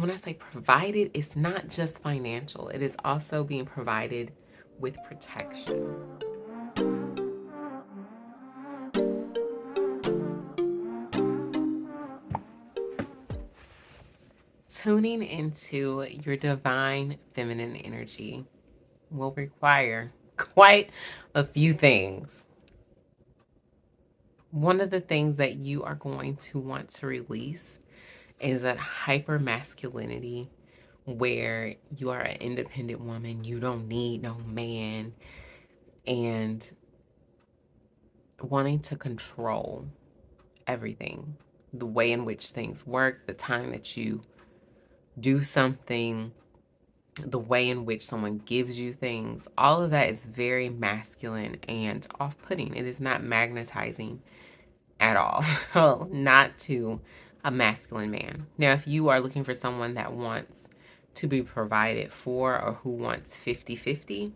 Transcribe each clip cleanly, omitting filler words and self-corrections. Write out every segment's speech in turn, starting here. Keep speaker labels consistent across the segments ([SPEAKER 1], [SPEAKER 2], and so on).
[SPEAKER 1] when I say provided, it's not just financial, it is also being provided with protection. Tuning into your divine feminine energy will require quite a few things. One of the things that you are going to want to release is that hyper masculinity where you are an independent woman, you don't need no man, and wanting to control everything, the way in which things work, the time that you do something, the way in which someone gives you things, all of that is very masculine and off putting. It is not magnetizing at all. Well, not to a masculine man. Now, if you are looking for someone that wants to be provided for or who wants 50-50,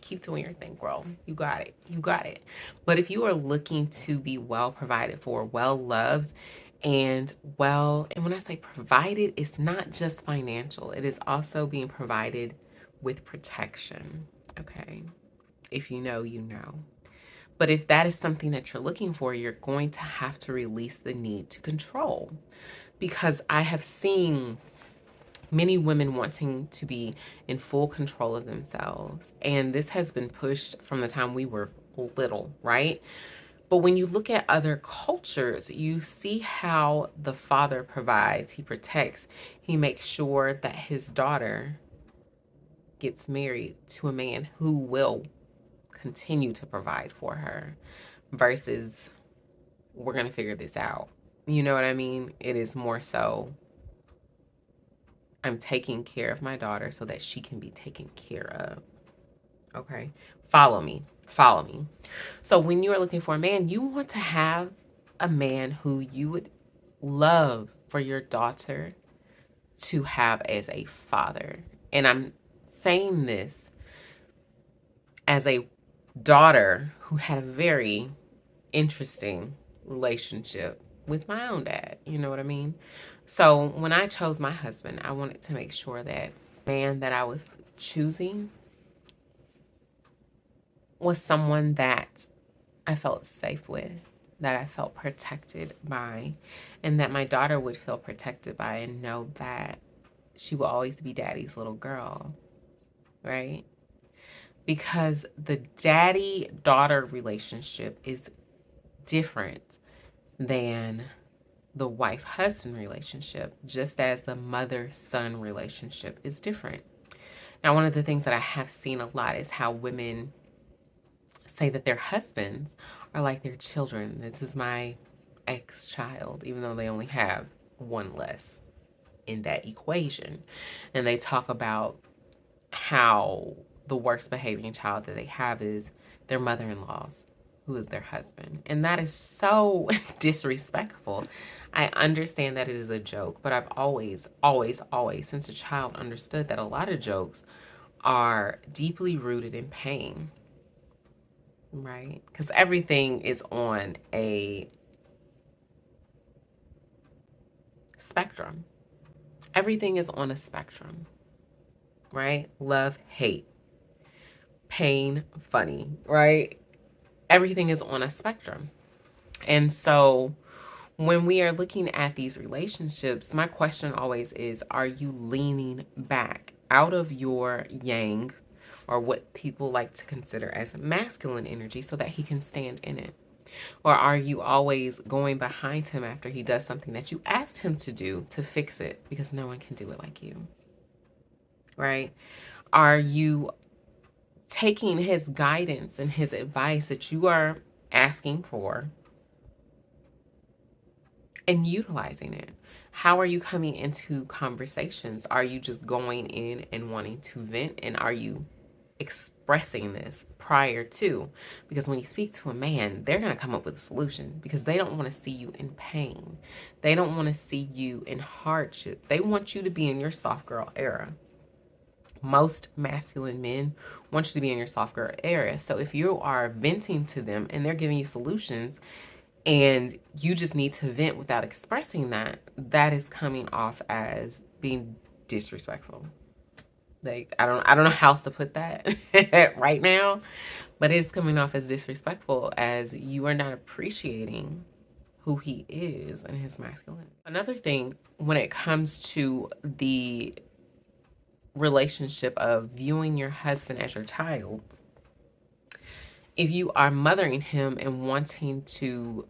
[SPEAKER 1] keep doing your thing, girl. You got it. You got it. But if you are looking to be well provided for, well loved, and when I say provided, it's not just financial, it is also being provided with protection. Okay. If you know, you know. But if that is something that you're looking for, you're going to have to release the need to control. Because I have seen many women wanting to be in full control of themselves. And this has been pushed from the time we were little, right? But when you look at other cultures, you see how the father provides, he protects, he makes sure that his daughter gets married to a man who will continue to provide for her versus we're going to figure this out. You know what I mean? It is more so I'm taking care of my daughter so that she can be taken care of. Okay? Follow me. Follow me. So when you are looking for a man, you want to have a man who you would love for your daughter to have as a father. And I'm saying this as a daughter who had a very interesting relationship with my own dad. You know what I mean? So when I chose my husband, I wanted to make sure that the man that I was choosing was someone that I felt safe with, that I felt protected by, and that my daughter would feel protected by and know that she will always be daddy's little girl, right? Because the daddy-daughter relationship is different than the wife-husband relationship, just as the mother-son relationship is different. Now, one of the things that I have seen a lot is how women say that their husbands are like their children. This is my ex-child, even though they only have one less in that equation. And they talk about how the worst behaving child that they have is their mother-in-law's, who is their husband. And that is so disrespectful. I understand that it is a joke, but I've always, since a child, understood that a lot of jokes are deeply rooted in pain, right? Because everything is on a spectrum. Everything is on a spectrum, right? Love, hate, pain, funny, right? Everything is on a spectrum. And so when we are looking at these relationships, my question always is, are you leaning back out of your yang, or what people like to consider as masculine energy, so that he can stand in it? Or are you always going behind him after he does something that you asked him to do to fix it, because no one can do it like you, right? Are you taking his guidance and his advice that you are asking for and utilizing it? How are you coming into conversations? Are you just going in and wanting to vent? And are you expressing this prior to? Because when you speak to a man, they're going to come up with a solution, because they don't want to see you in pain. They don't want to see you in hardship. They want you to be in your soft girl era. Most masculine men want you to be in your soft girl era. So if you are venting to them and they're giving you solutions, and you just need to vent without expressing that, that is coming off as being disrespectful. Like, I don't know how else to put that right now, but it's coming off as disrespectful, as you are not appreciating who he is and his masculinity. Another thing, when it comes to the relationship of viewing your husband as your child, if you are mothering him and wanting to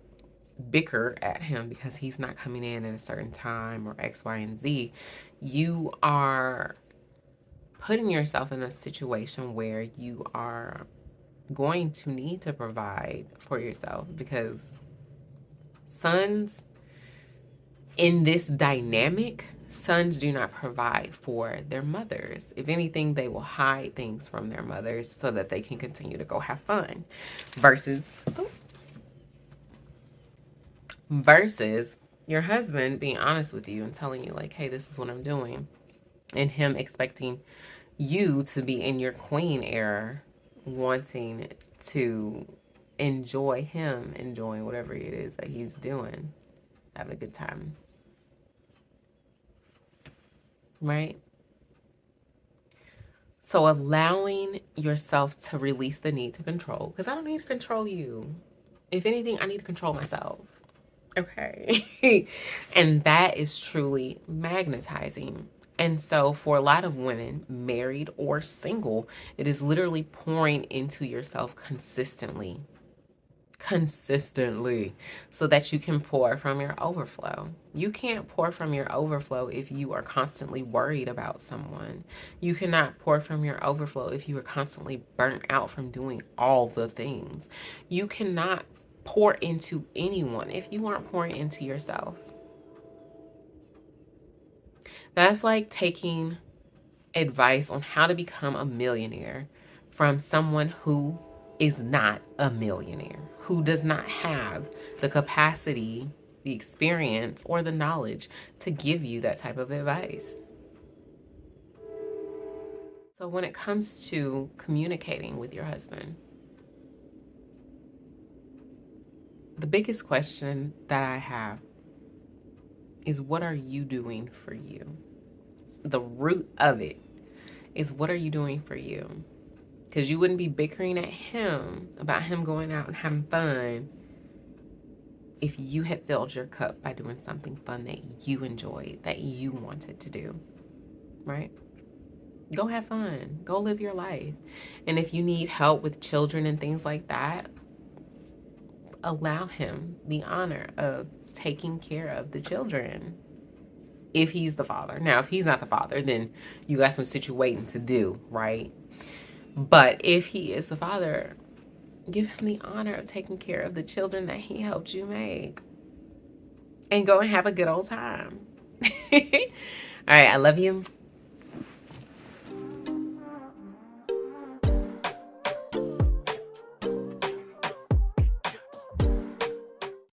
[SPEAKER 1] bicker at him because he's not coming in at a certain time or X, Y, and Z, you are putting yourself in a situation where you are going to need to provide for yourself, because sons, in this dynamic, sons do not provide for their mothers. If anything, they will hide things from their mothers so that they can continue to go have fun. Versus your husband being honest with you and telling you, like, hey, this is what I'm doing. And him expecting you to be in your queen era, wanting to enjoy him enjoying whatever it is that he's doing, having a good time. Right? So allowing yourself to release the need to control, because I don't need to control you. If anything, I need to control myself. Okay. And that is truly magnetizing. And so for a lot of women, married or single, it is literally pouring into yourself consistently, so that you can pour from your overflow. You can't pour from your overflow if you are constantly worried about someone. You cannot pour from your overflow if you are constantly burnt out from doing all the things. You cannot pour into anyone if you aren't pouring into yourself. That's like taking advice on how to become a millionaire from someone who is not a millionaire, who does not have the capacity, the experience, or the knowledge to give you that type of advice. So when it comes to communicating with your husband, the biggest question that I have is, what are you doing for you? The root of it is, what are you doing for you? Because you wouldn't be bickering at him about him going out and having fun if you had filled your cup by doing something fun that you enjoyed, that you wanted to do, right? Go have fun. Go live your life. And if you need help with children and things like that, allow him the honor of taking care of the children if he's the father. Now, if he's not the father, then you got some situating to do, right? But if he is the father, give him the honor of taking care of the children that he helped you make. And go and have a good old time. All right, I love you.